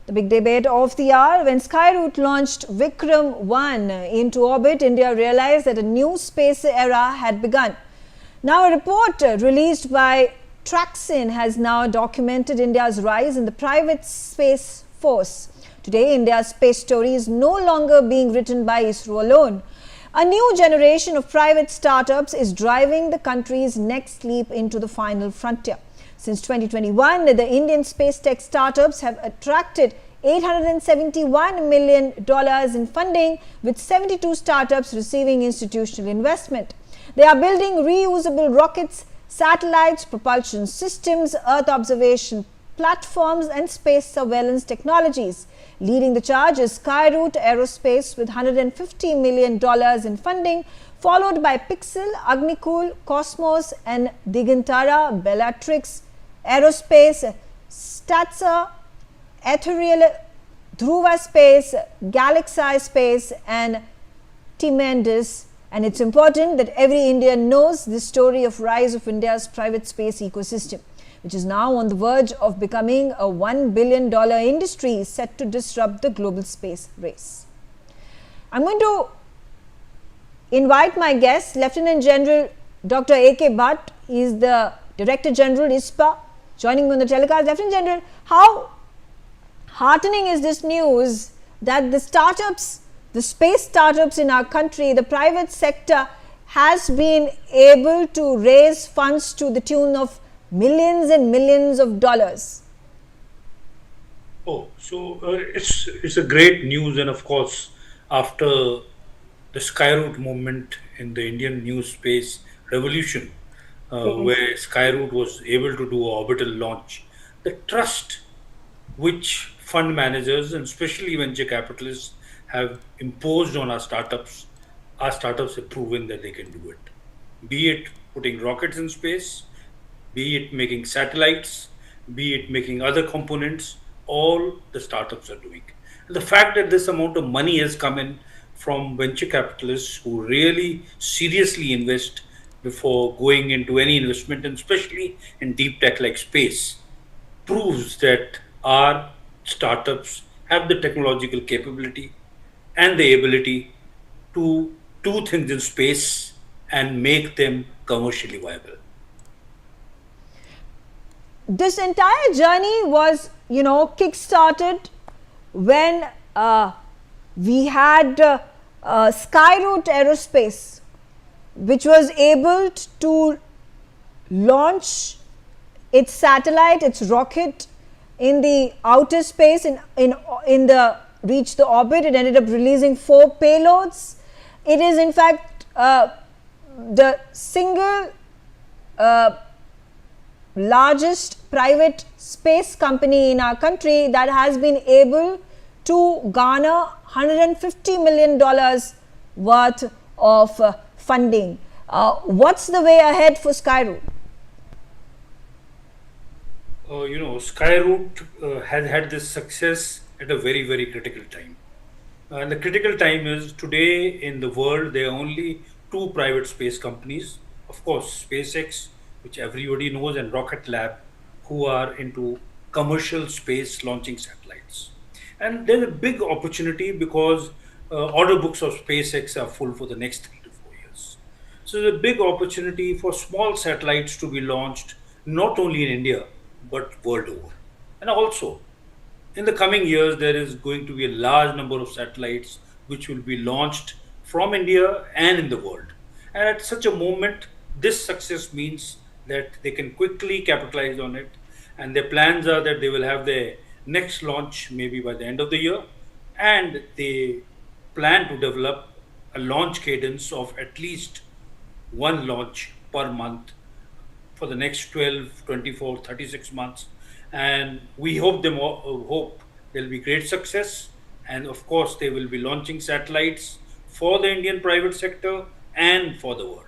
The big debate of the hour: when Skyroot launched Vikram 1 into orbit, India realized that a new space era had begun. Now, a report released by Traxin has now documented India's rise in the private space force. Today, India's space story is no longer being written by ISRO alone. A new generation of private startups is driving the country's next leap into the final frontier. Since 2021, the Indian space tech startups have attracted $871 million in funding, with 72 startups receiving institutional investment. They are building reusable rockets, satellites, propulsion systems, Earth observation platforms, and space surveillance technologies. Leading the charge is Skyroot Aerospace with $150 million in funding, followed by Pixel, Agnikul, Cosmos, and Digantara, Bellatrix Aerospace, Statsa, Ethereal, Dhruva Space, Galaxy Space, and Timendis. And it's important that every Indian knows the story of rise of India's private space ecosystem, which is now on the verge of becoming a $1 billion industry set to disrupt the global space race. I'm going to invite my guest, Lieutenant General Dr. A.K. Bhatt. He is the Director General, ISPA, joining me on the telecast. Lieutenant General, how heartening is this news that the startups, the space startups in our country, the private sector, has been able to raise funds to the tune of millions and millions of dollars? Oh, so it's a great news, and of course, after the Skyroot movement in the Indian new space revolution, where Skyroot was able to do an orbital launch, the trust which fund managers and especially venture capitalists have imposed on our startups have proven that they can do it. Be it putting rockets in space, be it making satellites, be it making other components, all the startups are doing. And the fact that this amount of money has come in from venture capitalists who really seriously invest before going into any investment, and especially in deep tech like space, proves that our startups have the technological capability and the ability to do things in space and make them commercially viable. This entire journey was, kick-started when we had Skyroot Aerospace, which was able to launch its satellite, its rocket in the outer space, reach the orbit. It ended up releasing 4 payloads. It is in fact the single largest private space company in our country that has been able to garner $150 million worth of funding. What's the way ahead for Skyroot? Skyroot has had this success at a very, very critical time. And the critical time is today in the world, there are only 2 private space companies. Of course, SpaceX, which everybody knows, and Rocket Lab, who are into commercial space launching satellites. And there's a big opportunity because order books of SpaceX are full for the next 3 to 4 years. So there's a big opportunity for small satellites to be launched not only in India, but world over. And also, in the coming years, there is going to be a large number of satellites which will be launched from India and in the world. And at such a moment, this success means that they can quickly capitalize on it. And their plans are that they will have their next launch maybe by the end of the year. And they plan to develop a launch cadence of at least 1 launch per month for the next 12, 24, 36 months. And we hope there'll be great success. And of course, they will be launching satellites for the Indian private sector and for the world.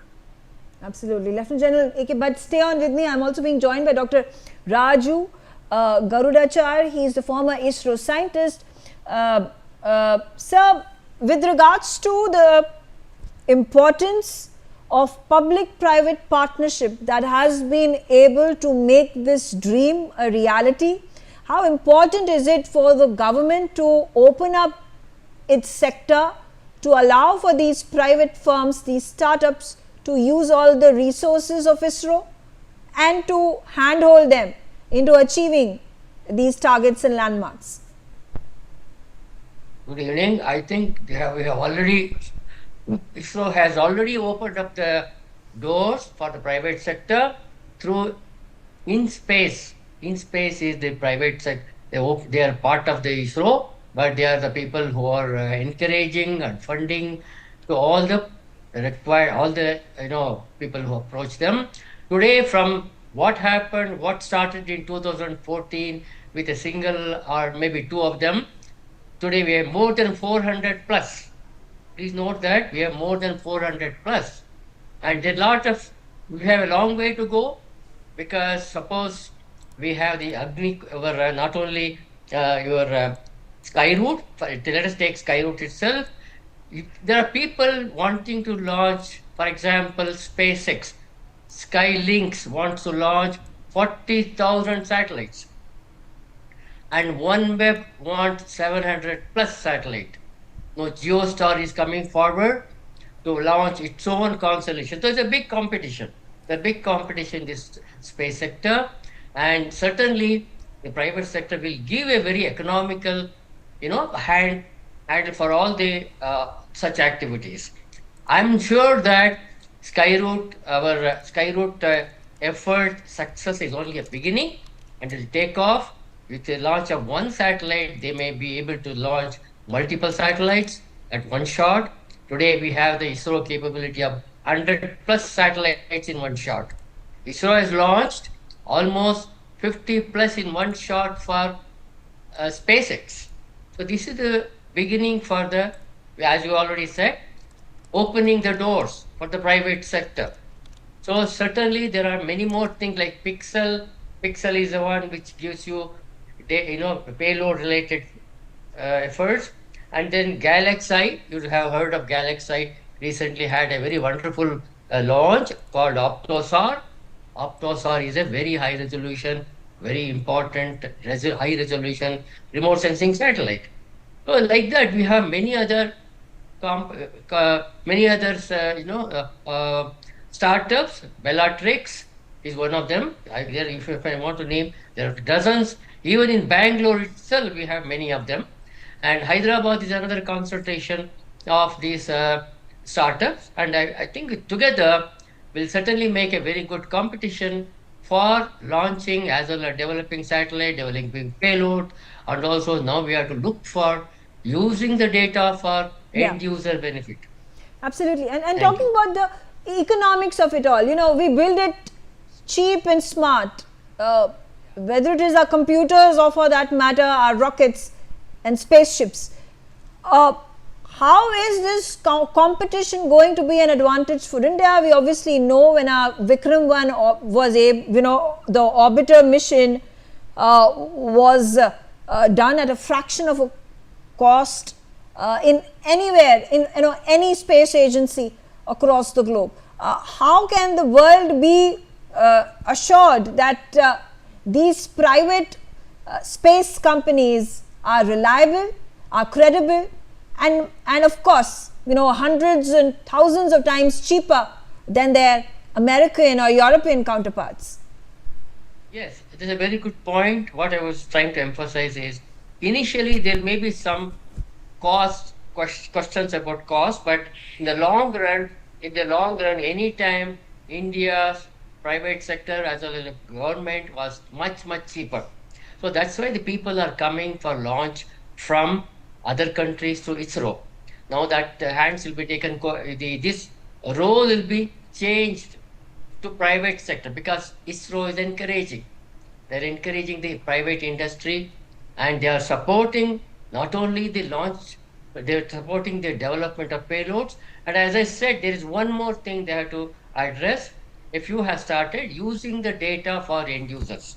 Absolutely. Lieutenant General A.K. Bhatt, stay on with me. I'm also being joined by Dr. Raju Garudachar. He is the former ISRO scientist. Sir, with regards to the importance of public-private partnership that has been able to make this dream a reality, how important is it for the government to open up its sector to allow for these private firms, these startups, to use all the resources of ISRO and to handhold them into achieving these targets and landmarks? Good evening. I think we have already, ISRO has already opened up the doors for the private sector through InSpace. InSpace is the private sector. They are part of the ISRO, but they are the people who are encouraging and funding to all the required, all the people who approach them. Today, from what happened, what started in 2014 with a single or maybe two of them, today we have more than 400 plus. Please note that we have more than 400 plus. And we have a long way to go, because suppose we have the not only your Skyroot, let us take Skyroot itself. There are people wanting to launch, for example, SpaceX. Skylinks wants to launch 40,000 satellites. And OneWeb wants 700 plus satellite. Now GeoStar is coming forward to launch its own constellation. So it's a big competition. The big competition in this space sector, and certainly the private sector will give a very economical, hand for all the such activities. I'm sure that our Skyroot effort success is only a beginning, and it will take off. With the launch of one satellite, they may be able to launch multiple satellites at one shot. Today, we have the ISRO capability of 100 plus satellites in one shot. ISRO has launched almost 50 plus in one shot for SpaceX. So this is the beginning for the, as you already said, opening the doors for the private sector. So certainly there are many more things like Pixel. Pixel is the one which gives you, payload related efforts. And then Galaxy, you have heard of Galaxy, recently had a very wonderful launch called Optosar. Optosar is a very high resolution, very important high resolution remote sensing satellite. So like that, we have many other startups. Bellatrix is one of them. If I want to name, there are dozens. Even in Bangalore itself, we have many of them. And Hyderabad is another concentration of these startups. And I think together will certainly make a very good competition for launching as well as developing satellite, developing payload. And also now we have to look for using the data for end user benefit. Absolutely. And talking about the economics of it all, we build it cheap and smart, whether it is our computers or for that matter our rockets and spaceships. How is this competition going to be an advantage for India? We obviously know when our Vikram 1 was the orbiter mission was done at a fraction of a cost in anywhere, in any space agency across the globe. How can the world be assured that these private space companies are reliable, are credible, and of course, hundreds and thousands of times cheaper than their American or European counterparts? Yes, it is a very good point. What I was trying to emphasize is, initially there may be some questions about cost, but in the long run, anytime India's private sector as well as the government was much cheaper. So that's why the people are coming for launch from other countries to ISRO. Now that hands will be taken, this role will be changed to private sector, because ISRO is encouraging. They're encouraging the private industry, and they are supporting not only the launch, but they're supporting the development of payloads. And as I said, there is one more thing they have to address. If you have started using the data for end users,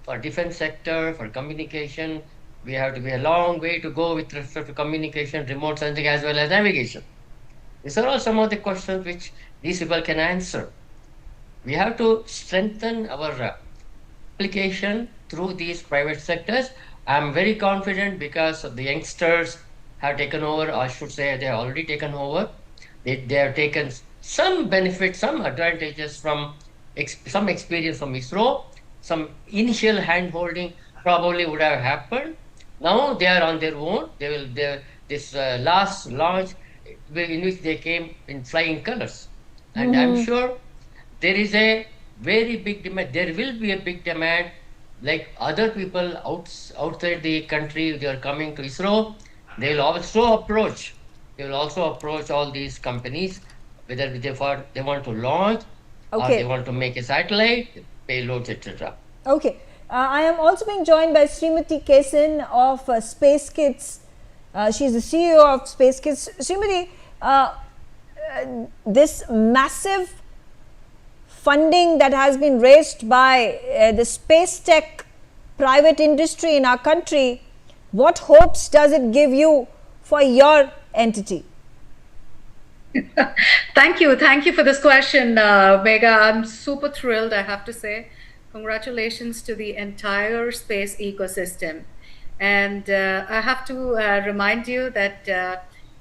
for defense sector, for communication, we have to be a long way to go with respect to communication, remote sensing, as well as navigation. These are all some of the questions which these people can answer. We have to strengthen our application through these private sectors. I'm very confident because the youngsters have taken over, I should say they have already taken over. They have taken some benefits, some advantages from some experience from ISRO. Some initial hand holding probably would have happened. Now they are on their own. This last launch in which they came in flying colors. And I'm sure there is a very big demand. There will be a big demand. Like other people outside the country, they are coming to ISRO. They will also approach. They will also approach all these companies, whether they want to launch or they want to make a satellite, payloads, etc. Okay. I am also being joined by Srimati Kesan of Space Kids. She is the CEO of Space Kids. Srimati, this massive funding that has been raised by the space tech private industry in our country, what hopes does it give you for your entity? Thank you for this question, Megha. I'm super thrilled, I have to say. Congratulations to the entire space ecosystem. And I have to remind you that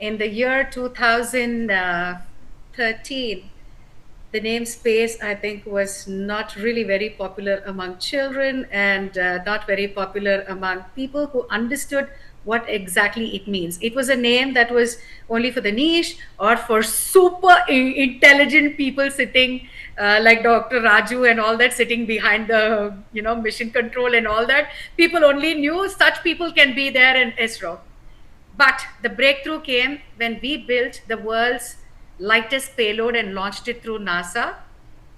in the year 2013, the name space, I think, was not really very popular among children and not very popular among people who understood what exactly it means. It was a name that was only for the niche or for super intelligent people sitting like Dr. Raju and all that, sitting behind the mission control and all that. People only knew such people can be there in ISRO. But the breakthrough came when we built the world's lightest payload and launched it through NASA.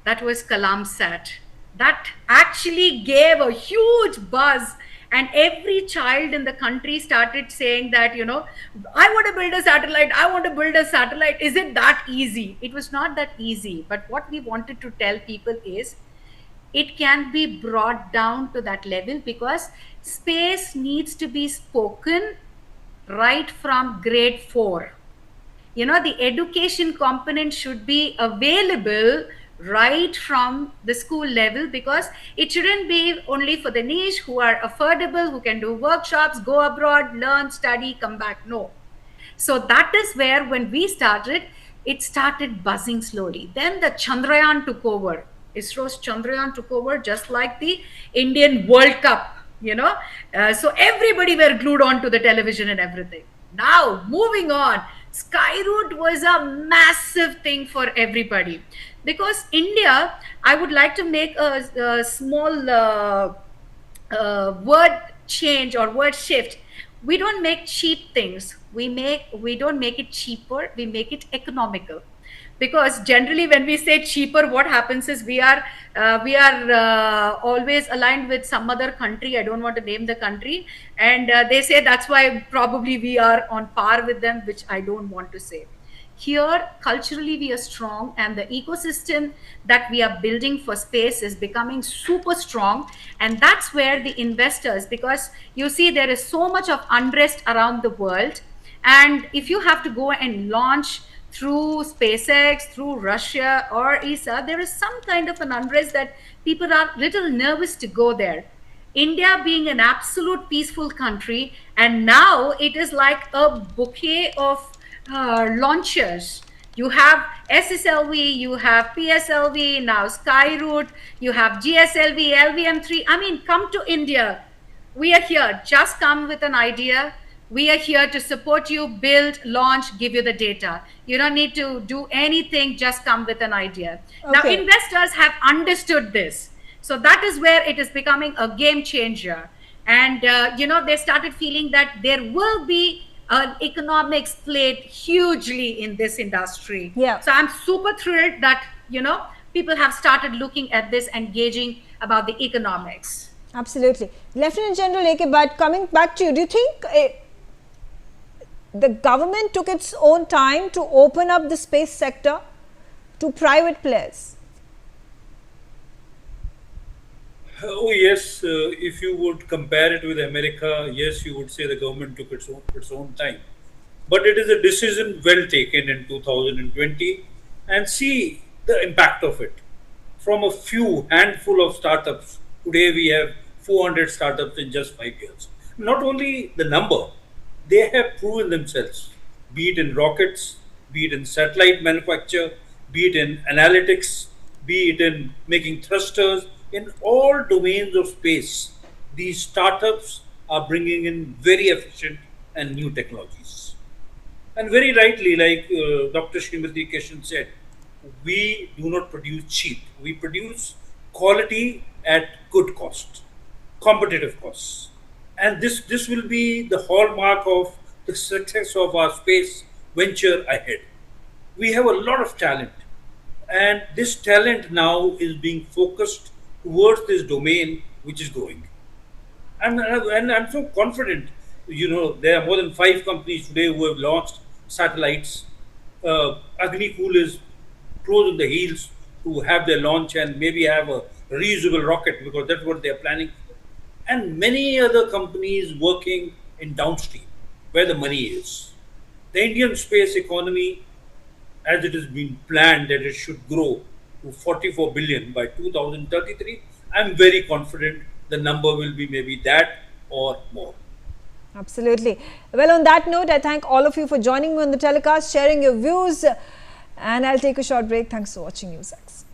That was Kalamsat. That actually gave a huge buzz, and every child in the country started saying that, I want to build a satellite. I want to build a satellite. Is it that easy? It was not that easy. But what we wanted to tell people is it can be brought down to that level, because space needs to be spoken right from grade 4. The education component should be available right from the school level, because it shouldn't be only for the niche who are affordable, who can do workshops, go abroad, learn, study, come back. No. So that is where, when we started, it started buzzing slowly. Then the Chandrayaan took over. ISRO's Chandrayaan took over, just like the Indian World Cup, so everybody were glued on to the television and everything. Now, moving on, Skyroot was a massive thing for everybody, because India, I would like to make a small word change or word shift. We don't make cheap things. We don't make it cheaper. We make it economical. Because generally, when we say cheaper, what happens is we are always aligned with some other country. I don't want to name the country, and they say that's why probably we are on par with them, which I don't want to say. Here, culturally, we are strong, and the ecosystem that we are building for space is becoming super strong. And that's where the investors, because you see, there is so much of unrest around the world. And if you have to go and launch through SpaceX, through Russia or ESA, there is some kind of an unrest that people are little nervous to go there. India being an absolute peaceful country, and now it is like a bouquet of launchers. You have SSLV, you have PSLV, now Skyroot, you have GSLV, LVM3. I mean, come to India. We are here. Just come with an idea. We are here to support you, build, launch, give you the data. You don't need to do anything, just come with an idea. Okay. Now, investors have understood this. So that is where it is becoming a game changer. And, they started feeling that there will be an economics played hugely in this industry. Yeah. So I'm super thrilled that, people have started looking at this, engaging about the economics. Absolutely. Lieutenant General AK, but coming back to you, do you think the government took its own time to open up the space sector to private players? Oh yes, if you would compare it with America, yes, you would say the government took its own time. But it is a decision well taken in 2020, and see the impact of it. From a handful of startups, today we have 400 startups in just 5 years. Not only the number, they have proven themselves, be it in rockets, be it in satellite manufacture, be it in analytics, be it in making thrusters, in all domains of space. These startups are bringing in very efficient and new technologies. And very rightly, like Dr. Srimati Keshan said, we do not produce cheap. We produce quality at good cost, competitive costs. And this will be the hallmark of the success of our space venture ahead. We have a lot of talent, and this talent now is being focused towards this domain which is growing. And I'm so confident. There are more than 5 companies today who have launched satellites. Agni-Cool is close on the heels to have their launch and maybe have a reusable rocket, because that's what they are planning. And many other companies working in downstream where the money is. The Indian space economy, as it has been planned that it should grow to 44 billion by 2033, I'm very confident the number will be maybe that or more. Absolutely. Well, on that note, I thank all of you for joining me on the telecast, sharing your views, and I'll take a short break. Thanks for watching NewsX.